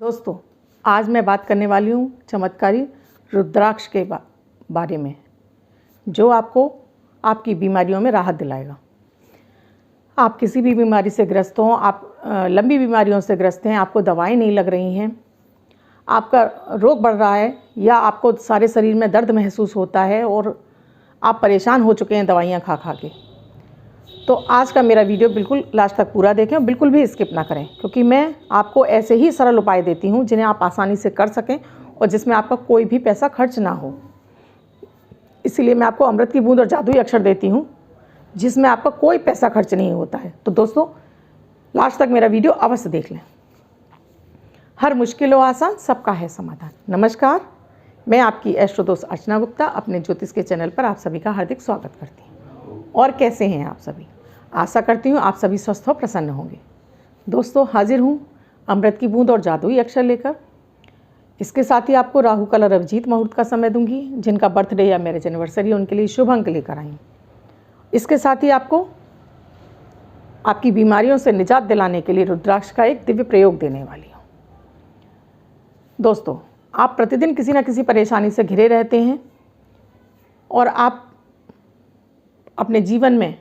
दोस्तों, आज मैं बात करने वाली हूँ चमत्कारी रुद्राक्ष के बारे में, जो आपको आपकी बीमारियों में राहत दिलाएगा। आप किसी भी बीमारी से ग्रस्त हों, आप लंबी बीमारियों से ग्रस्त हैं, आपको दवाएं नहीं लग रही हैं, आपका रोग बढ़ रहा है या आपको सारे शरीर में दर्द महसूस होता है और आप परेशान हो चुके हैं दवाइयाँ खा खा के, तो आज का मेरा वीडियो बिल्कुल लास्ट तक पूरा देखें और बिल्कुल भी स्किप ना करें, क्योंकि मैं आपको ऐसे ही सरल उपाय देती हूं जिन्हें आप आसानी से कर सकें और जिसमें आपका कोई भी पैसा खर्च ना हो। इसीलिए मैं आपको अमृत की बूंद और जादुई अक्षर देती हूं जिसमें आपका कोई पैसा खर्च नहीं होता है। तो दोस्तों, लास्ट तक मेरा वीडियो अवश्य देख लें। हर मुश्किल हो आसान, सबका है समाधान। नमस्कार, मैं आपकी एस्ट्रो दोस्त अर्चना गुप्ता अपने ज्योतिष के चैनल पर आप सभी का हार्दिक स्वागत करती हूँ। और कैसे हैं आप सभी? आशा करती हूँ आप सभी स्वस्थ और प्रसन्न होंगे। दोस्तों, हाजिर हूँ अमृत की बूंद और जादुई अक्षर लेकर। इसके साथ ही आपको राहु काल और अभिजीत मुहूर्त का समय दूंगी। जिनका बर्थडे या मैरिज एनिवर्सरी है उनके लिए शुभ अंक लेकर आई। इसके साथ ही आपको आपकी बीमारियों से निजात दिलाने के लिए रुद्राक्ष का एक दिव्य प्रयोग देने वाली हूँ। दोस्तों, आप प्रतिदिन किसी न किसी परेशानी से घिरे रहते हैं और आप अपने जीवन में,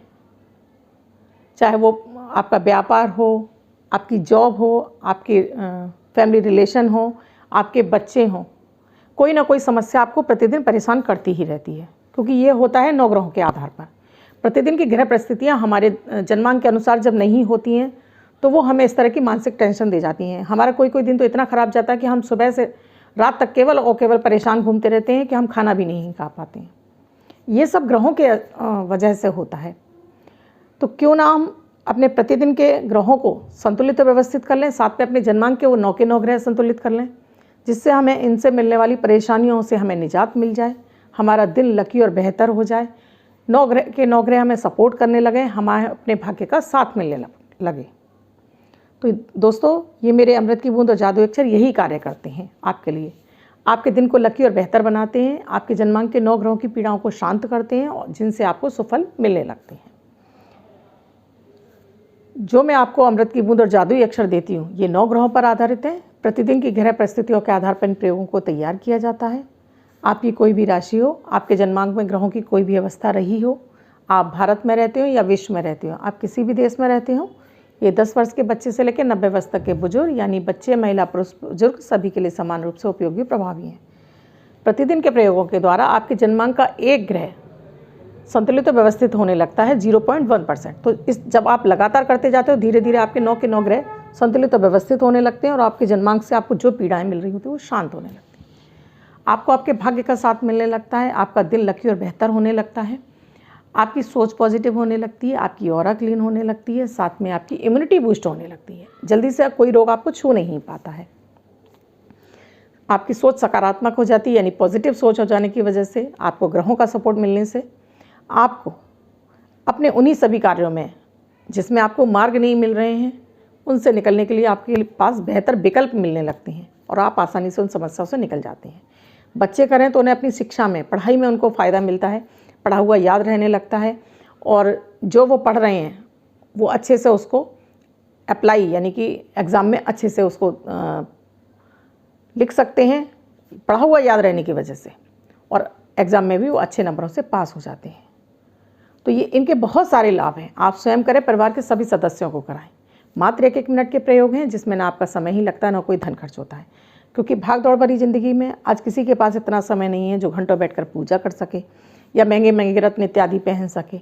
चाहे वो आपका व्यापार हो, आपकी जॉब हो, आपके फैमिली रिलेशन हो, आपके बच्चे हों, कोई ना कोई समस्या आपको प्रतिदिन परेशान करती ही रहती है, क्योंकि ये होता है 9 ग्रहों के आधार पर। प्रतिदिन की ग्रह परिस्थितियाँ हमारे जन्मांक के अनुसार जब नहीं होती हैं तो वो हमें इस तरह की मानसिक टेंशन दे जाती हैं। हमारा कोई कोई दिन तो इतना ख़राब जाता है कि हम सुबह से रात तक केवल और केवल परेशान घूमते रहते हैं कि हम खाना भी नहीं खा पाते हैं। ये सब ग्रहों के वजह से होता है। तो क्यों ना हम अपने प्रतिदिन के ग्रहों को संतुलित और व्यवस्थित कर लें, साथ में अपने जन्मांक के वो 9 के 9 ग्रह संतुलित कर लें, जिससे हमें इनसे मिलने वाली परेशानियों से हमें निजात मिल जाए, हमारा दिन लकी और बेहतर हो जाए, 9 ग्रह के 9 ग्रह हमें सपोर्ट करने लगे, हमारे अपने भाग्य का साथ मिलने लगे। तो दोस्तों, ये मेरे अमृत की बूंद और जादुई अक्षर यही कार्य करते हैं आपके लिए। आपके दिन को लकी और बेहतर बनाते हैं, आपके जन्मांक के 9 ग्रहों की पीड़ाओं को शांत करते हैं और जिनसे आपको सुफल मिलने लगते हैं। जो मैं आपको अमृत की बूंद और जादुई अक्षर देती हूँ, ये 9 ग्रहों पर आधारित है। प्रतिदिन की ग्रह परिस्थितियों के आधार पर इन प्रयोगों को तैयार किया जाता है। आपकी कोई भी राशि हो, आपके जन्मांक में ग्रहों की कोई भी अवस्था रही हो, आप भारत में रहते हो या विश्व में रहते हो, आप किसी भी देश में रहते हो, ये 10 वर्ष के बच्चे से लेकर 90 वर्ष तक के बुजुर्ग, यानी बच्चे, महिला, पुरुष, बुजुर्ग सभी के लिए समान रूप से उपयोगी प्रभावी हैं। प्रतिदिन के प्रयोगों के द्वारा आपके जन्मांक का एक ग्रह संतुलित और व्यवस्थित होने लगता है 0.1%। तो इस जब आप लगातार करते जाते हो, धीरे धीरे आपके 9 के 9 ग्रह संतुलित और व्यवस्थित होने लगते हैं और आपके जन्मांक से आपको जो पीड़ाएं मिल रही होती हैं वो शांत होने लगती हैं। आपको आपके भाग्य का साथ मिलने लगता है, आपका दिल लकी और बेहतर होने लगता है, आपकी सोच पॉजिटिव होने लगती है, आपकी ऑरा क्लीन होने लगती है, साथ में आपकी इम्यूनिटी बूस्ट होने लगती है। जल्दी से कोई रोग आपको छू नहीं पाता है। आपकी सोच सकारात्मक हो जाती है, यानी पॉजिटिव सोच हो जाने की वजह से, आपको ग्रहों का सपोर्ट मिलने से आपको अपने उन्हीं सभी कार्यों में जिसमें आपको मार्ग नहीं मिल रहे हैं, उनसे निकलने के लिए आपके पास बेहतर विकल्प मिलने लगते हैं और आप आसानी से उन समस्याओं से निकल जाते हैं। बच्चे करें तो उन्हें अपनी शिक्षा में, पढ़ाई में उनको फ़ायदा मिलता है, पढ़ा हुआ याद रहने लगता है और जो वो पढ़ रहे हैं वो अच्छे से उसको अप्लाई, यानी कि एग्ज़ाम में अच्छे से उसको लिख सकते हैं, पढ़ा हुआ याद रहने की वजह से, और एग्ज़ाम में भी वो अच्छे नंबरों से पास हो जाते हैं। तो ये इनके बहुत सारे लाभ हैं। आप स्वयं करें, परिवार के सभी सदस्यों को कराएं। मात्र 1-1 मिनट के प्रयोग हैं जिसमें ना आपका समय ही लगता है, ना कोई धन खर्च होता है, क्योंकि भाग दौड़ भरी ज़िंदगी में आज किसी के पास इतना समय नहीं है जो घंटों बैठकर पूजा कर सके या महंगे महंगे रत्न इत्यादि पहन सके।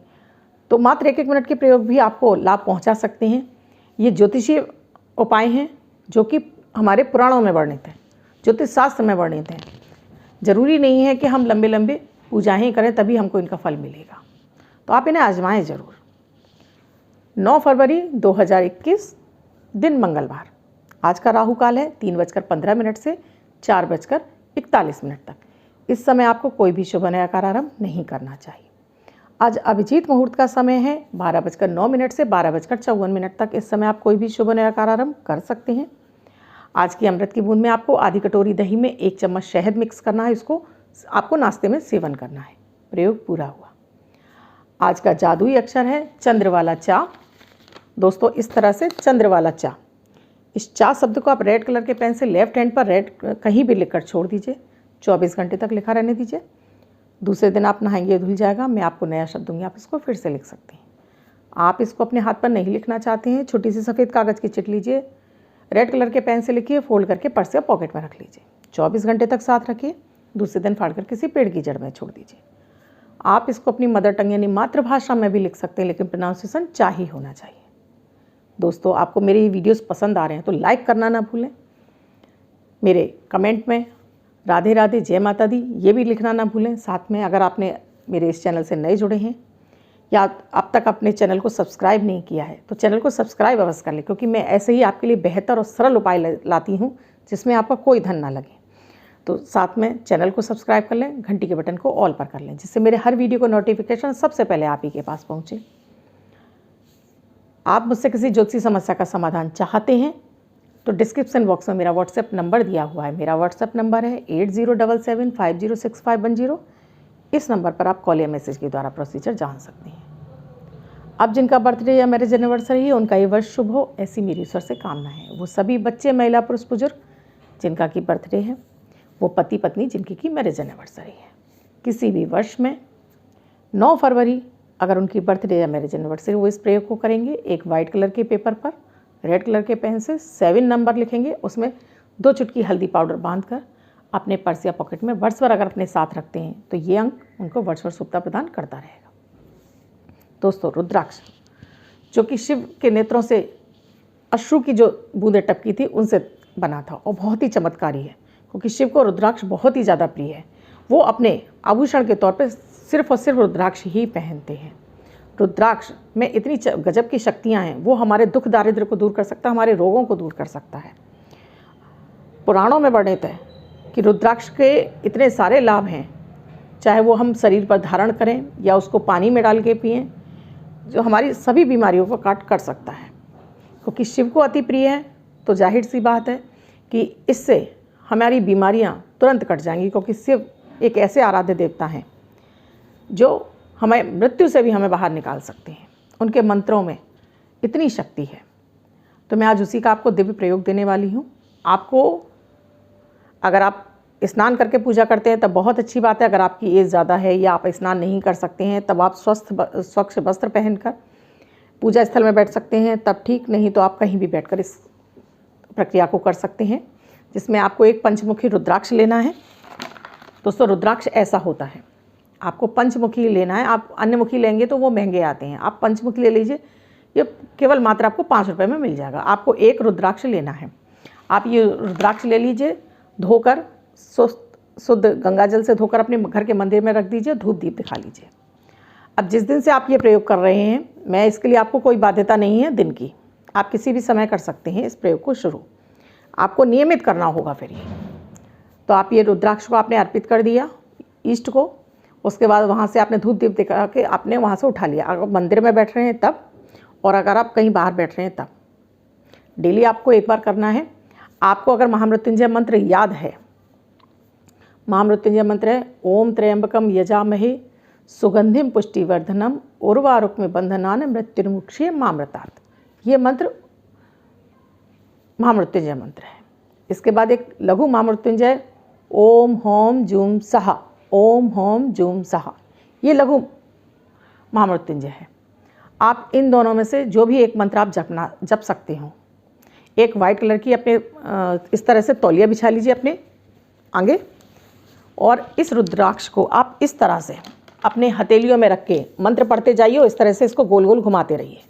तो मात्र 1-1 मिनट के प्रयोग भी आपको लाभ पहुँचा सकते हैं। ये ज्योतिषीय उपाय हैं जो कि हमारे पुराणों में वर्णित हैं, ज्योतिष शास्त्र में वर्णित हैं। ज़रूरी नहीं है कि हम लंबे लंबे पूजाएँ करें तभी हमको इनका फल मिलेगा, तो आप इन्हें आजमाएं ज़रूर। 9 फरवरी 2021, दिन मंगलवार। आज का राहु काल है 3:15 से 4:41 तक। इस समय आपको कोई भी शुभ नया कार्यारंभ नहीं करना चाहिए। आज अभिजीत मुहूर्त का समय है 12:09 से 12:54 तक। इस समय आप कोई भी शुभ नया कार्यारंभ कर सकते हैं। आज की अमृत की बूंद में आपको आधी कटोरी दही में 1 चम्मच शहद मिक्स करना है, इसको आपको नाश्ते में सेवन करना है। प्रयोग पूरा हुआ। आज का जादुई अक्षर है चंद्र वाला चा। दोस्तों, इस तरह से चंद्र वाला चा इस 4 शब्द को आप रेड कलर के पेन से लेफ्ट हैंड पर रेड कहीं भी लिखकर छोड़ दीजिए। 24 घंटे तक लिखा रहने दीजिए। दूसरे दिन आप नहाएंगे, धुल जाएगा। मैं आपको नया शब्द दूंगी, आप इसको फिर से लिख सकते हैं। आप इसको अपने हाथ पर नहीं लिखना चाहते हैं, छोटी सी सफ़ेद कागज़ की चिट लीजिए, रेड कलर के पेन से लिखिए, फोल्ड करके पर्स या पॉकेट में रख लीजिए। 24 घंटे तक साथ रखिए। दूसरे दिन फाड़कर किसी पेड़ की जड़ में छोड़ दीजिए। आप इसको अपनी मदर टंग यानी मातृभाषा में भी लिख सकते हैं, लेकिन प्रोनाउंसिएशन चाहिए होना चाहिए। दोस्तों, आपको मेरी वीडियोस पसंद आ रहे हैं तो लाइक करना ना भूलें। मेरे कमेंट में राधे राधे, जय माता दी ये भी लिखना ना भूलें। साथ में अगर आपने मेरे इस चैनल से नए जुड़े हैं या अब तक अपने चैनल को सब्सक्राइब नहीं किया है तो चैनल को सब्सक्राइब अवश्य कर लें, क्योंकि मैं ऐसे ही आपके लिए बेहतर और सरल उपाय लाती हूँ जिसमें आपका कोई धन ना लगे। तो साथ में चैनल को सब्सक्राइब कर लें, घंटी के बटन को ऑल पर कर लें, जिससे मेरे हर वीडियो को नोटिफिकेशन सबसे पहले आप ही के पास पहुँचे। आप मुझसे किसी ज्योतिषी समस्या का समाधान चाहते हैं तो डिस्क्रिप्शन बॉक्स में मेरा व्हाट्सएप नंबर दिया हुआ है। मेरा व्हाट्सएप नंबर है 8077506510। इस नंबर पर आप कॉल या मैसेज के द्वारा प्रोसीजर जान सकते हैं। अब जिनका बर्थडे या मैरिज एनिवर्सरी है उनका ये वर्ष शुभ हो, ऐसी मेरी ईश्वर से कामना है। वो सभी बच्चे, महिला, पुरुष, बुजुर्ग जिनका की बर्थडे है, वो पति पत्नी जिनकी की मैरिज एनिवर्सरी है, किसी भी वर्ष में 9 फरवरी अगर उनकी बर्थडे या मैरिज एनिवर्सरी, वो इस प्रयोग को करेंगे। एक वाइट कलर के पेपर पर रेड कलर के पेन से 7 नंबर लिखेंगे, उसमें 2 चुटकी हल्दी पाउडर बांधकर अपने पर्स या पॉकेट में वर्ष भर अगर अपने साथ रखते हैं तो ये अंक उनको वर्ष भर शुभता प्रदान करता रहेगा। दोस्तों, रुद्राक्ष जो कि शिव के नेत्रों से अश्रु की जो बूंदें टपकी थी उनसे बना था और बहुत ही चमत्कारी है, क्योंकि शिव को रुद्राक्ष बहुत ही ज़्यादा प्रिय है। वो अपने आभूषण के तौर पर सिर्फ और सिर्फ रुद्राक्ष ही पहनते हैं। रुद्राक्ष में इतनी गजब की शक्तियाँ हैं, वो हमारे दुख दारिद्र्य को दूर कर सकता है, हमारे रोगों को दूर कर सकता है। पुराणों में वर्णित है कि रुद्राक्ष के इतने सारे लाभ हैं, चाहे वो हम शरीर पर धारण करें या उसको पानी में डाल के पिएं, जो हमारी सभी बीमारियों को काट कर सकता है। क्योंकि शिव को अति प्रिय है तो जाहिर सी बात है कि इससे हमारी बीमारियां तुरंत कट जाएंगी, क्योंकि शिव एक ऐसे आराध्य देवता हैं जो हमें मृत्यु से भी हमें बाहर निकाल सकते हैं। उनके मंत्रों में इतनी शक्ति है। तो मैं आज उसी का आपको दिव्य प्रयोग देने वाली हूँ। आपको अगर आप स्नान करके पूजा करते हैं तब बहुत अच्छी बात है। अगर आपकी एज ज़्यादा है या आप स्नान नहीं कर सकते हैं तब आप स्वच्छ वस्त्र पहनकर पूजा स्थल में बैठ सकते हैं, तब ठीक। नहीं तो आप कहीं भी बैठकर इस प्रक्रिया को कर सकते हैं, जिसमें आपको एक पंचमुखी रुद्राक्ष लेना है। दोस्तों, रुद्राक्ष ऐसा होता है, आपको पंचमुखी लेना है। आप अन्यमुखी लेंगे तो वो महंगे आते हैं, आप पंचमुखी ले लीजिए। ये केवल मात्र आपको 5 रुपये में मिल जाएगा। आपको एक रुद्राक्ष लेना है। आप ये रुद्राक्ष ले लीजिए, धोकर शुद्ध गंगा जल से धोकर अपने घर के मंदिर में रख दीजिए, धूप दीप दिखा लीजिए। अब जिस दिन से आप ये प्रयोग कर रहे हैं, मैं इसके लिए आपको कोई बाध्यता नहीं है दिन की, आप किसी भी समय कर सकते हैं इस प्रयोग को शुरू। आपको नियमित करना होगा फिर ये। तो आप ये रुद्राक्ष को आपने अर्पित कर दिया ईष्ट को, उसके बाद वहाँ से आपने धूप दीप दिखा के आपने वहाँ से उठा लिया। अगर मंदिर में बैठ रहे हैं तब, और अगर आप कहीं बाहर बैठ रहे हैं तब। डेली आपको एक बार करना है। आपको अगर महामृत्युंजय मंत्र याद है, महामृत्युंजय मंत्र है ओम त्र्यंबकम यजामहे सुगंधिम पुष्टिवर्धनम उर्वारुक्म बंधनान मृत्युर्मुक्षे मामृतात्। ये मंत्र महामृत्युंजय मंत्र है। इसके बाद एक लघु महामृत्युंजय ओम होम जूम सहा, ओम होम जूम सहा, ये लघु महामृत्युंजय है। आप इन दोनों में से जो भी एक मंत्र आप जप सकते हो। एक वाइट कलर की अपने इस तरह से तौलिया बिछा लीजिए अपने आगे, और इस रुद्राक्ष को आप इस तरह से अपने हथेलियों में रख के मंत्र पढ़ते जाइए और इस तरह से इसको गोल गोल घुमाते रहिए।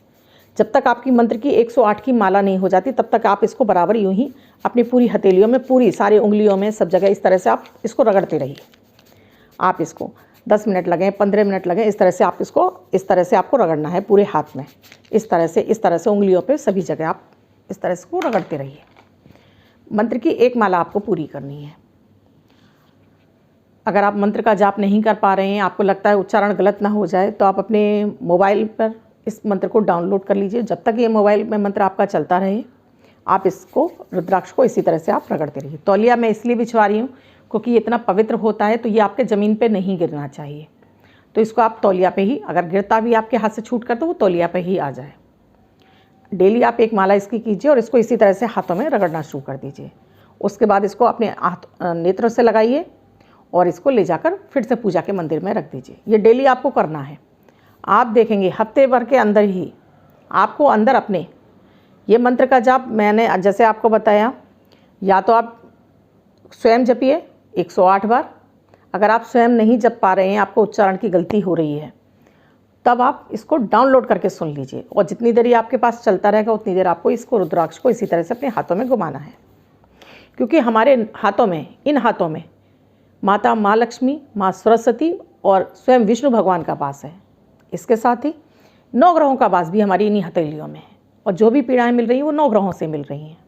जब तक आपकी मंत्र की 108 की माला नहीं हो जाती तब तक आप इसको बराबर यूं ही अपनी पूरी हथेलियों में, पूरी सारे उंगलियों में, सब जगह इस तरह से आप इसको रगड़ते रहिए। आप इसको 10 मिनट लगें, 15 मिनट लगें, इस तरह से आप इसको, इस तरह से आपको रगड़ना है पूरे हाथ में। इस तरह से उंगलियों पे सभी जगह आप इस तरह से को रगड़ते रहिए। मंत्र की एक माला आपको पूरी करनी है। अगर आप मंत्र का जाप नहीं कर पा रहे हैं, आपको लगता है उच्चारण गलत ना हो जाए, तो आप अपने मोबाइल पर इस मंत्र को डाउनलोड कर लीजिए। जब तक ये मोबाइल में मंत्र आपका चलता रहे, आप इसको, रुद्राक्ष को इसी तरह से आप रगड़ते रहिए। तौलिया मैं इसलिए बिछवा रही हूँ क्योंकि ये इतना पवित्र होता है, तो ये आपके ज़मीन पे नहीं गिरना चाहिए। तो इसको आप तौलिया पे ही, अगर गिरता भी आपके हाथ से छूट कर तो वो तौलिया पे ही आ जाए। डेली आप एक माला इसकी कीजिए और इसको इसी तरह से हाथों में रगड़ना शुरू कर दीजिए। उसके बाद इसको अपने नेत्रों से लगाइए और इसको ले जाकर फिर से पूजा के मंदिर में रख दीजिए। ये डेली आपको करना है। आप देखेंगे हफ्ते भर के अंदर ही आपको अंदर अपने ये मंत्र का जाप मैंने जैसे आपको बताया, या तो आप स्वयं जपिए 108 बार। अगर आप स्वयं नहीं जप पा रहे हैं, आपको उच्चारण की गलती हो रही है, तब आप इसको डाउनलोड करके सुन लीजिए और जितनी देर ये आपके पास चलता रहेगा उतनी देर आपको इसको रुद्राक्ष को इसी तरह से अपने हाथों में घुमाना है। क्योंकि हमारे हाथों में, इन हाथों में माता माँ लक्ष्मी, माँ सरस्वती और स्वयं विष्णु भगवान का वास है। इसके साथ ही 9 ग्रहों का वास भी हमारी इन्हीं हथेलियों में है और जो भी पीड़ाएं मिल रही हैं वो 9 ग्रहों से मिल रही हैं।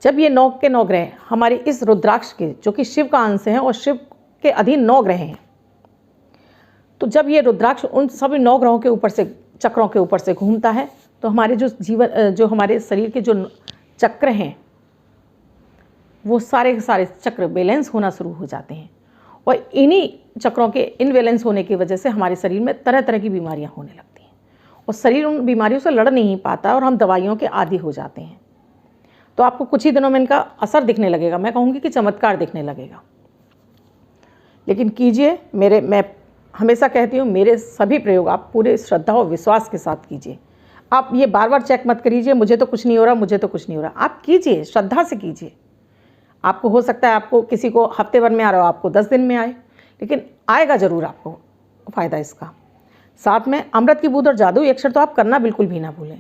जब ये 9 के 9 ग्रह हमारे इस रुद्राक्ष के, जो कि शिव का अंश है और शिव के अधीन 9 ग्रह हैं, तो जब ये रुद्राक्ष उन सभी 9 ग्रहों के ऊपर से, चक्रों के ऊपर से घूमता है, तो हमारे जो हमारे शरीर के जो चक्र हैं वो सारे के सारे चक्र बैलेंस होना शुरू हो जाते हैं और इन्हीं चक्रों के इनबैलेंस होने की वजह से हमारे शरीर में तरह तरह की बीमारियां होने लगती हैं और शरीर उन बीमारियों से लड़ नहीं पाता और हम दवाइयों के आदी हो जाते हैं। तो आपको कुछ ही दिनों में इनका असर दिखने लगेगा, मैं कहूँगी कि चमत्कार दिखने लगेगा। लेकिन कीजिए, मैं हमेशा कहती हूँ मेरे सभी प्रयोग आप पूरे श्रद्धा और विश्वास के साथ कीजिए। आप ये बार बार चेक मत करिए मुझे तो कुछ नहीं हो रहा, मुझे तो कुछ नहीं हो रहा। आप कीजिए, श्रद्धा से कीजिए। आपको हो सकता है आपको किसी को हफ्ते भर में आ रहा हो, आपको 10 दिन में आए, लेकिन आएगा ज़रूर आपको फ़ायदा इसका। साथ में अमृत की बूंद और जादुई अक्षर तो आप करना बिल्कुल भी ना भूलें,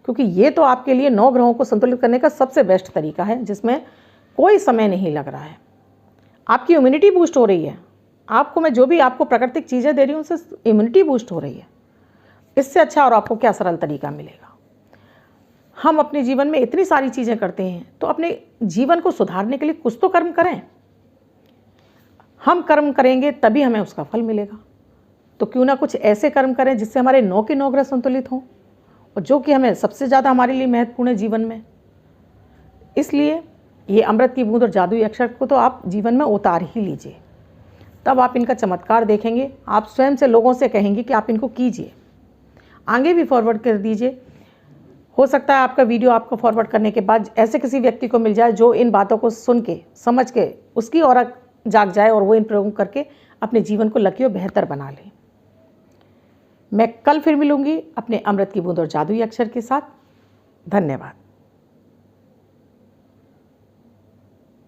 क्योंकि ये तो आपके लिए 9 ग्रहों को संतुलित करने का सबसे बेस्ट तरीका है, जिसमें कोई समय नहीं लग रहा है। आपकी इम्यूनिटी बूस्ट हो रही है। आपको मैं जो भी आपको प्राकृतिक चीज़ें दे रही हूँ उससे इम्यूनिटी बूस्ट हो रही है। इससे अच्छा और आपको क्या सरल तरीका मिलेगा। हम अपने जीवन में इतनी सारी चीज़ें करते हैं, तो अपने जीवन को सुधारने के लिए कुछ तो कर्म करें। हम कर्म करेंगे तभी हमें उसका फल मिलेगा। तो क्यों ना कुछ ऐसे कर्म करें जिससे हमारे 9 के 9 ग्रह संतुलित हों, और जो कि हमें सबसे ज़्यादा हमारे लिए महत्वपूर्ण है जीवन में। इसलिए ये अमृत की बूंद और जादुई अक्षर को तो आप जीवन में उतार ही लीजिए, तब आप इनका चमत्कार देखेंगे। आप स्वयं से लोगों से कहेंगे कि आप इनको कीजिए, आगे भी फॉरवर्ड कर दीजिए। हो सकता है आपका वीडियो आपको फॉरवर्ड करने के बाद ऐसे किसी व्यक्ति को मिल जाए जो इन बातों को सुन के, समझ के उसकी और जाग जाए और वो इन प्रयोग करके अपने जीवन को लकी और बेहतर बना ले। मैं कल फिर मिलूंगी अपने अमृत की बूंद और जादुई अक्षर के साथ। धन्यवाद।